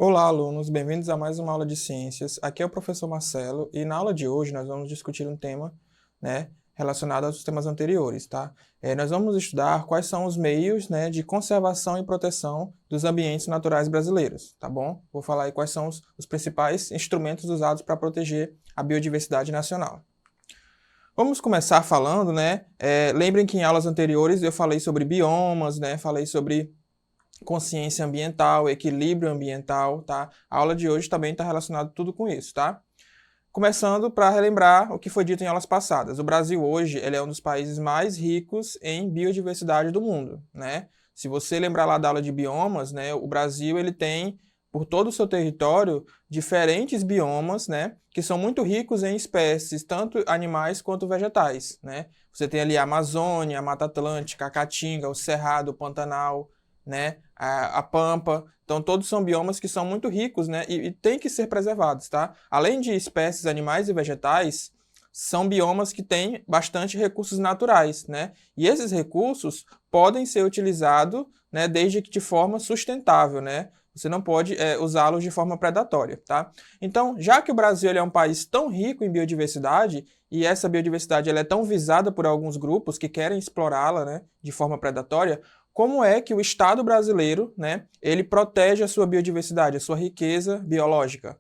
Olá, alunos, bem-vindos a mais uma aula de ciências. Aqui é o professor Marcelo e na aula de hoje nós vamos discutir um tema, relacionado aos temas anteriores, tá? Nós vamos estudar quais são os meios, de conservação e proteção dos ambientes naturais brasileiros, tá bom? Vou falar aí quais são os principais instrumentos usados para proteger a biodiversidade nacional. Vamos começar falando, lembrem que em aulas anteriores eu falei sobre biomas, falei sobre consciência ambiental, equilíbrio ambiental, tá? A aula de hoje também está relacionada tudo com isso, tá? Começando para relembrar o que foi dito em aulas passadas. O Brasil hoje ele é um dos países mais ricos em biodiversidade do mundo, né? Se você lembrar lá da aula de biomas, o Brasil ele tem por todo o seu território diferentes biomas, que são muito ricos em espécies, tanto animais quanto vegetais, né? Você tem ali a Amazônia, a Mata Atlântica, a Caatinga, o Cerrado, o Pantanal, a Pampa. Então, todos são biomas que são muito ricos, e têm que ser preservados, tá? Além de espécies animais e vegetais, são biomas que têm bastante recursos naturais, E esses recursos podem ser utilizados, desde que de forma sustentável, Você não pode usá-los de forma predatória, tá? Então, já que o Brasil ele é um país tão rico em biodiversidade, e essa biodiversidade ela é tão visada por alguns grupos que querem explorá-la, de forma predatória, como é que o Estado brasileiro, ele protege a sua biodiversidade, a sua riqueza biológica,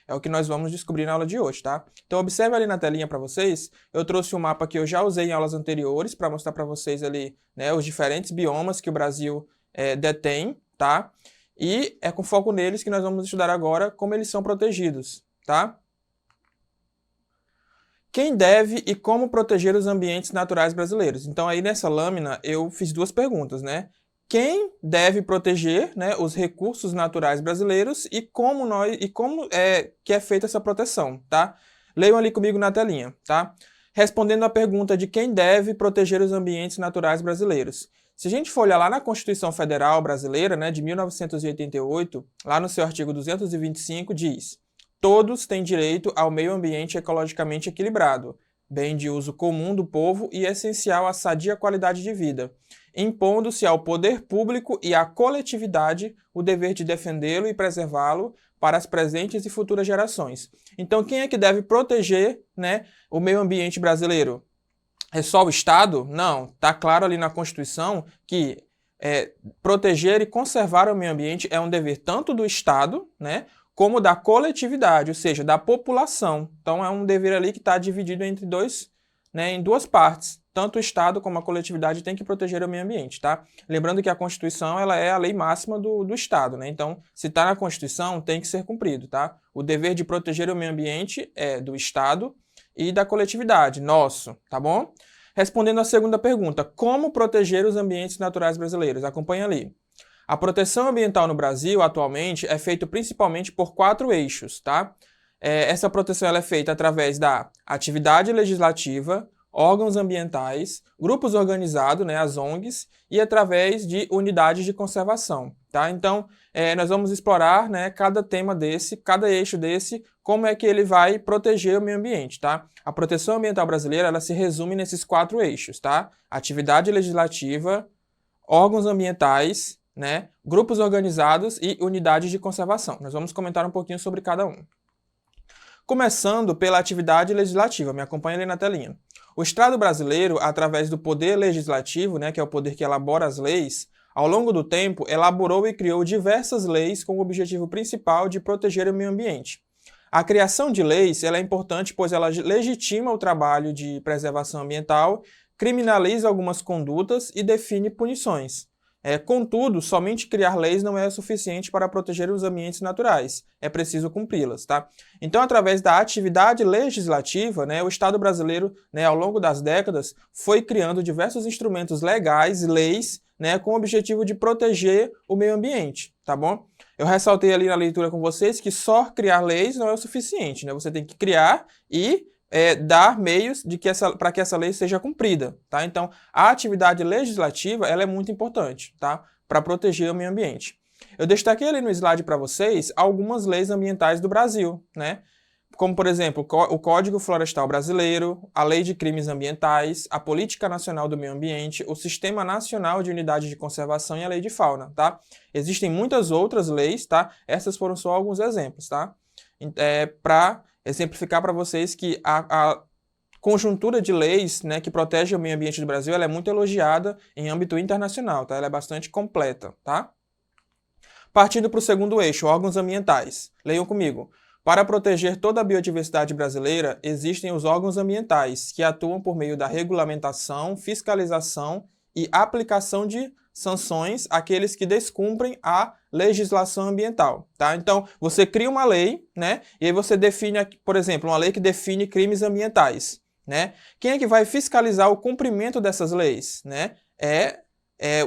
É o que nós vamos descobrir na aula de hoje, tá? Então, observe ali na telinha para vocês, eu trouxe um mapa que eu já usei em aulas anteriores para mostrar para vocês ali, os diferentes biomas que o Brasil detém, tá? E é com foco neles que nós vamos estudar agora como eles são protegidos, tá? Quem deve e como proteger os ambientes naturais brasileiros? Então, aí nessa lâmina, eu fiz duas perguntas, Quem deve proteger, os recursos naturais brasileiros e como que é feita essa proteção, tá? Leiam ali comigo na telinha, tá? Respondendo à pergunta de quem deve proteger os ambientes naturais brasileiros. Se a gente for olhar lá na Constituição Federal Brasileira, de 1988, lá no seu artigo 225, diz: todos têm direito ao meio ambiente ecologicamente equilibrado, bem de uso comum do povo e essencial à sadia qualidade de vida, impondo-se ao poder público e à coletividade o dever de defendê-lo e preservá-lo para as presentes e futuras gerações. Então, quem é que deve proteger, o meio ambiente brasileiro? É só o Estado? Não. Está claro ali na Constituição que proteger e conservar o meio ambiente é um dever tanto do Estado, como da coletividade, ou seja, da população. Então, é um dever ali que está dividido entre em duas partes. Tanto o Estado como a coletividade tem que proteger o meio ambiente, tá? Lembrando que a Constituição ela é a lei máxima do Estado, Então, se está na Constituição, tem que ser cumprido, tá? O dever de proteger o meio ambiente é do Estado e da coletividade, nosso, tá bom? Respondendo à segunda pergunta, como proteger os ambientes naturais brasileiros? Acompanha ali. A proteção ambiental no Brasil, atualmente, é feita principalmente por 4 eixos, tá? Essa proteção ela é feita através da atividade legislativa, órgãos ambientais, grupos organizados, as ONGs, e através de unidades de conservação, tá? Então, nós vamos explorar, cada tema desse, cada eixo desse, como é que ele vai proteger o meio ambiente, tá? A proteção ambiental brasileira, ela se resume nesses 4 eixos, tá? Atividade legislativa, órgãos ambientais, grupos organizados e unidades de conservação. Nós vamos comentar um pouquinho sobre cada um. Começando pela atividade legislativa, me acompanha ali na telinha. O Estado brasileiro, através do poder legislativo, que é o poder que elabora as leis, ao longo do tempo, elaborou e criou diversas leis com o objetivo principal de proteger o meio ambiente. A criação de leis ela é importante, pois ela legitima o trabalho de preservação ambiental, criminaliza algumas condutas e define punições. Contudo, somente criar leis não é suficiente para proteger os ambientes naturais. É preciso cumpri-las, tá? Então, através da atividade legislativa, o Estado brasileiro, ao longo das décadas, foi criando diversos instrumentos legais, leis, com o objetivo de proteger o meio ambiente, tá bom? Eu ressaltei ali na leitura com vocês que só criar leis não é o suficiente, Você tem que criar e dar meios para que essa lei seja cumprida, tá? Então, a atividade legislativa ela é muito importante, tá? Para proteger o meio ambiente. Eu destaquei ali no slide para vocês algumas leis ambientais do Brasil, como, por exemplo, o Código Florestal Brasileiro, a Lei de Crimes Ambientais, a Política Nacional do Meio Ambiente, o Sistema Nacional de Unidade de Conservação e a Lei de Fauna, tá? Existem muitas outras leis, tá? Essas foram só alguns exemplos, tá? Para exemplificar para vocês que a conjuntura de leis, né, que protege o meio ambiente do Brasil, ela é muito elogiada em âmbito internacional, tá? Ela é bastante completa, tá? Partindo para o segundo eixo, órgãos ambientais. Leiam comigo. Para proteger toda a biodiversidade brasileira, existem os órgãos ambientais, que atuam por meio da regulamentação, fiscalização e aplicação de sanções àqueles que descumprem a legislação ambiental, tá? Então, você cria uma lei, né? E aí você define, por exemplo, uma lei que define crimes ambientais, né? Quem é que vai fiscalizar o cumprimento dessas leis, né? É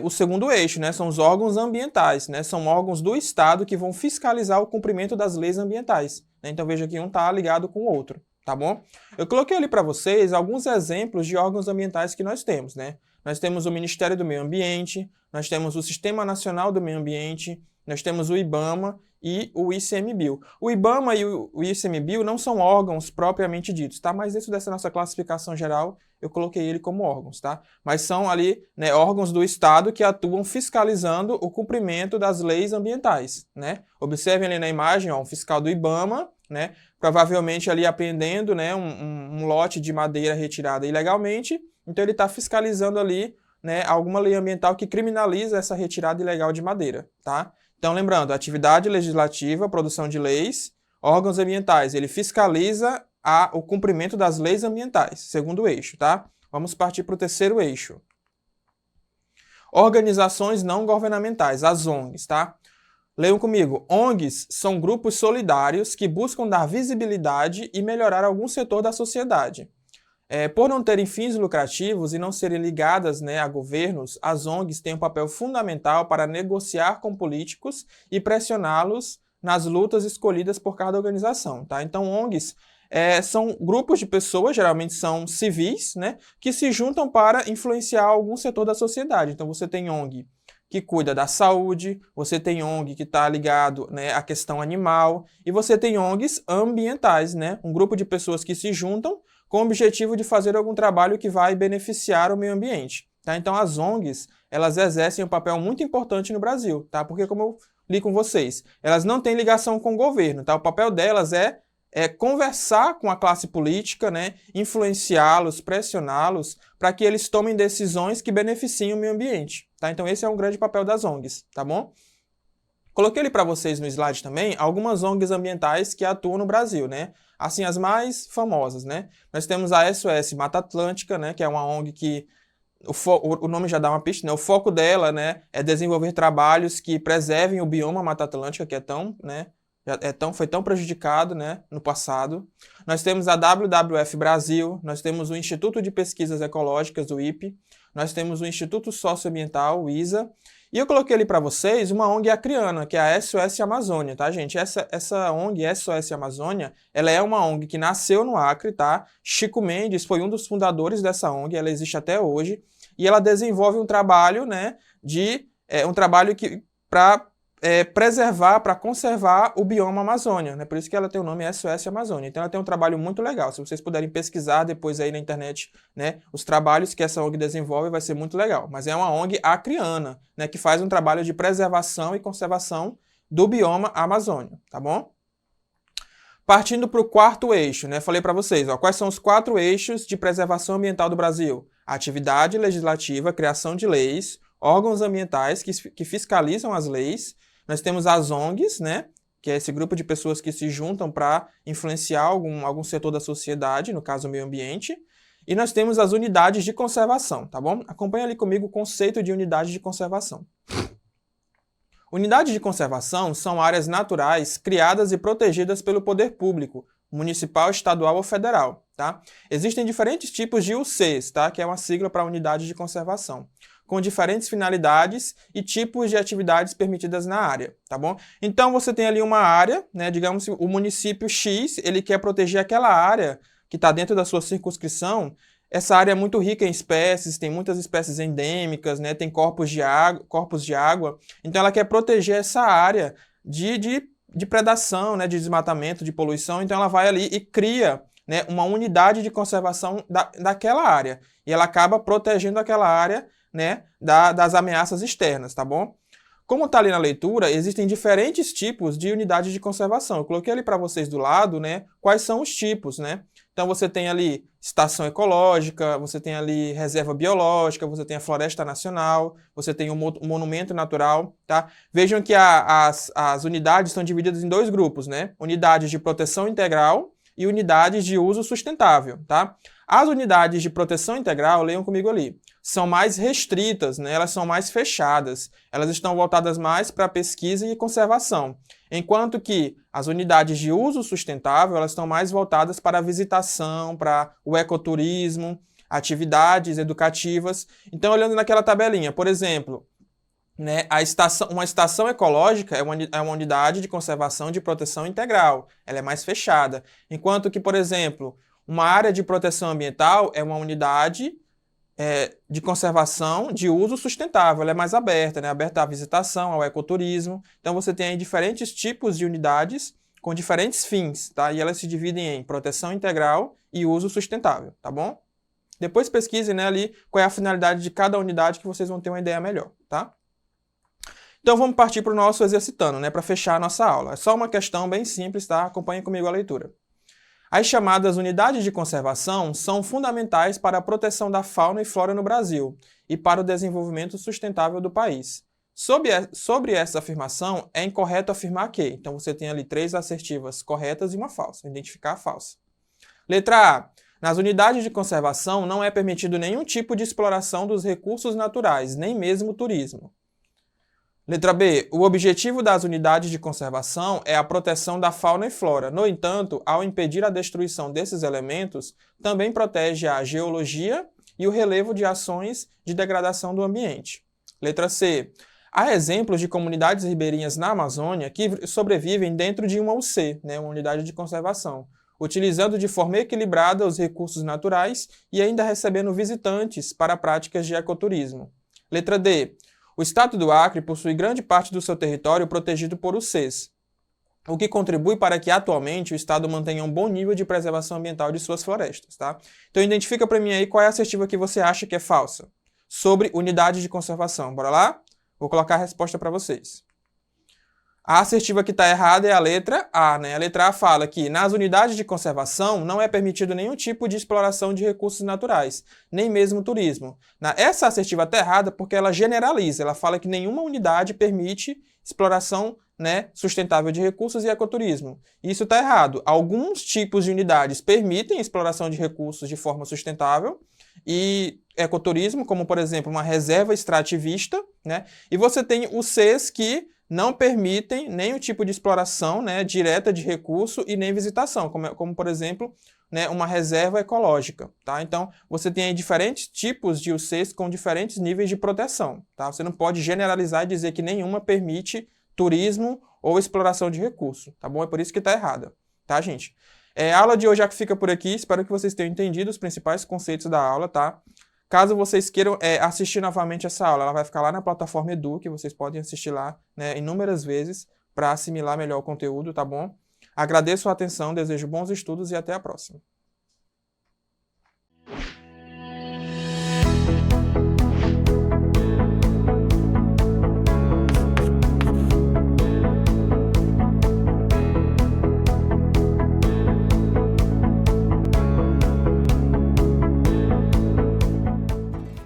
o segundo eixo, né? São os órgãos ambientais, né? São órgãos do Estado que vão fiscalizar o cumprimento das leis ambientais, né? Então veja que um está ligado com o outro, tá bom? Eu coloquei ali para vocês alguns exemplos de órgãos ambientais que nós temos, né? Nós temos o Ministério do Meio Ambiente, nós temos o Sistema Nacional do Meio Ambiente, nós temos o IBAMA e o ICMBio. O IBAMA e o ICMBio não são órgãos propriamente ditos, tá? Mas dentro dessa nossa classificação geral, eu coloquei ele como órgãos, tá? Mas são ali, né, órgãos do Estado que atuam fiscalizando o cumprimento das leis ambientais, né? Observem ali na imagem, ó, um fiscal do IBAMA, né? Provavelmente ali apreendendo, né, um lote de madeira retirada ilegalmente, então ele está fiscalizando ali, né, alguma lei ambiental que criminaliza essa retirada ilegal de madeira, tá? Então, lembrando, atividade legislativa, produção de leis, órgãos ambientais, ele fiscaliza o cumprimento das leis ambientais, segundo eixo, tá? Vamos partir para o terceiro eixo. Organizações não governamentais, as ONGs, tá? Leiam comigo. ONGs são grupos solidários que buscam dar visibilidade e melhorar algum setor da sociedade. Por não terem fins lucrativos e não serem ligadas, né, a governos, as ONGs têm um papel fundamental para negociar com políticos e pressioná-los nas lutas escolhidas por cada organização, tá? Então, ONGs são grupos de pessoas, geralmente são civis, né, que se juntam para influenciar algum setor da sociedade. Então, você tem ONG que cuida da saúde, você tem ONG que está ligado, né, à questão animal, e você tem ONGs ambientais, né, um grupo de pessoas que se juntam com o objetivo de fazer algum trabalho que vai beneficiar o meio ambiente, tá? Então, as ONGs, elas exercem um papel muito importante no Brasil, tá? Porque, como eu li com vocês, elas não têm ligação com o governo, tá? O papel delas é conversar com a classe política, né? Influenciá-los, pressioná-los, para que eles tomem decisões que beneficiem o meio ambiente, tá? Então, esse é um grande papel das ONGs, tá bom? Coloquei ali para vocês no slide também algumas ONGs ambientais que atuam no Brasil, né? Assim, as mais famosas, né? Nós temos a SOS Mata Atlântica, né? Que é uma ONG que o nome já dá uma pista, né? O foco dela, né, é desenvolver trabalhos que preservem o bioma Mata Atlântica, que é tão, né, foi tão prejudicado, né, no passado. Nós temos a WWF Brasil, nós temos o Instituto de Pesquisas Ecológicas, o IPE, nós temos o Instituto Socioambiental, o ISA, e eu coloquei ali para vocês uma ONG acreana, que é a SOS Amazônia, tá, gente? Essa ONG, SOS Amazônia, ela é uma ONG que nasceu no Acre, tá? Chico Mendes foi um dos fundadores dessa ONG, ela existe até hoje, e ela desenvolve um trabalho, né, um trabalho que para preservar, para conservar o bioma Amazônia, né? Por isso que ela tem o nome SOS Amazônia. Então ela tem um trabalho muito legal. Se vocês puderem pesquisar depois aí na internet, né, os trabalhos que essa ONG desenvolve, vai ser muito legal. Mas é uma ONG acreana, né, que faz um trabalho de preservação e conservação do bioma Amazônia, tá bom? Partindo para o quarto eixo, né? Falei para vocês, ó, quais são os 4 eixos de preservação ambiental do Brasil? Atividade legislativa, criação de leis, órgãos ambientais que fiscalizam as leis. Nós temos as ONGs, né, que é esse grupo de pessoas que se juntam para influenciar algum setor da sociedade, no caso o meio ambiente. E nós temos as unidades de conservação, tá bom? Acompanha ali comigo o conceito de unidade de conservação. Unidades de conservação são áreas naturais criadas e protegidas pelo poder público, municipal, estadual ou federal, tá? Existem diferentes tipos de UCs, tá? Que é uma sigla para unidade de conservação, com diferentes finalidades e tipos de atividades permitidas na área, tá bom? Então você tem ali uma área, né, digamos o município X, ele quer proteger aquela área que está dentro da sua circunscrição. Essa área é muito rica em espécies, tem muitas espécies endêmicas, né, tem corpos de água, então ela quer proteger essa área de de predação, né, de desmatamento, de poluição, então ela vai ali e cria, né, uma unidade de conservação daquela área. E ela acaba protegendo aquela área, né, das ameaças externas, tá bom? Como está ali na leitura, existem diferentes tipos de unidades de conservação. Eu coloquei ali para vocês do lado, né, quais são os tipos, né? Então você tem ali estação ecológica, você tem ali reserva biológica, você tem a floresta nacional, você tem o monumento natural, tá? Vejam que as unidades estão divididas em dois grupos, né? Unidades de proteção integral e unidades de uso sustentável, tá? As unidades de proteção integral, leiam comigo ali, são mais restritas, né? Elas são mais fechadas, elas estão voltadas mais para pesquisa e conservação, enquanto que as unidades de uso sustentável, elas estão mais voltadas para a visitação, para o ecoturismo, atividades educativas. Então, olhando naquela tabelinha, por exemplo, né, uma estação ecológica é uma unidade de conservação de proteção integral, ela é mais fechada, enquanto que, por exemplo, uma área de proteção ambiental é uma unidade de conservação de uso sustentável, ela é mais aberta, né? Aberta à visitação, ao ecoturismo. Então você tem aí diferentes tipos de unidades com diferentes fins, tá? E elas se dividem em proteção integral e uso sustentável, tá bom? Depois pesquise, né, ali qual é a finalidade de cada unidade que vocês vão ter uma ideia melhor, tá? Então vamos partir para o nosso exercitando, né, para fechar a nossa aula. É só uma questão bem simples, tá? Acompanhe comigo a leitura. As chamadas unidades de conservação são fundamentais para a proteção da fauna e flora no Brasil e para o desenvolvimento sustentável do país. Sobre essa afirmação, é incorreto afirmar que. Então você tem ali 3 assertivas corretas e uma falsa. Identificar a falsa. Letra A. Nas unidades de conservação não é permitido nenhum tipo de exploração dos recursos naturais, nem mesmo turismo. Letra B. O objetivo das unidades de conservação é a proteção da fauna e flora. No entanto, ao impedir a destruição desses elementos, também protege a geologia e o relevo de ações de degradação do ambiente. Letra C. Há exemplos de comunidades ribeirinhas na Amazônia que sobrevivem dentro de uma UC, né, uma unidade de conservação, utilizando de forma equilibrada os recursos naturais e ainda recebendo visitantes para práticas de ecoturismo. Letra D. O estado do Acre possui grande parte do seu território protegido por UCs, o que contribui para que atualmente o estado mantenha um bom nível de preservação ambiental de suas florestas, tá? Então identifica para mim aí qual é a assertiva que você acha que é falsa sobre unidade de conservação. Bora lá? Vou colocar a resposta para vocês. A assertiva que está errada é a letra A, né? A letra A fala que nas unidades de conservação não é permitido nenhum tipo de exploração de recursos naturais, nem mesmo turismo. Essa assertiva está errada porque ela generaliza, ela fala que nenhuma unidade permite exploração, né, sustentável de recursos e ecoturismo. Isso está errado. Alguns tipos de unidades permitem exploração de recursos de forma sustentável e ecoturismo, como por exemplo uma reserva extrativista, né? E você tem os Cs que não permitem nenhum tipo de exploração, né, direta de recurso e nem visitação, como por exemplo, né, uma reserva ecológica, tá? Então, você tem aí diferentes tipos de UCs com diferentes níveis de proteção, tá? Você não pode generalizar e dizer que nenhuma permite turismo ou exploração de recurso, tá bom? É por isso que está errada, tá, gente? A aula de hoje já fica por aqui, espero que vocês tenham entendido os principais conceitos da aula, tá? Caso vocês queiram assistir novamente essa aula, ela vai ficar lá na plataforma Edu, que vocês podem assistir lá, né, inúmeras vezes para assimilar melhor o conteúdo, tá bom? Agradeço a atenção, desejo bons estudos e até a próxima.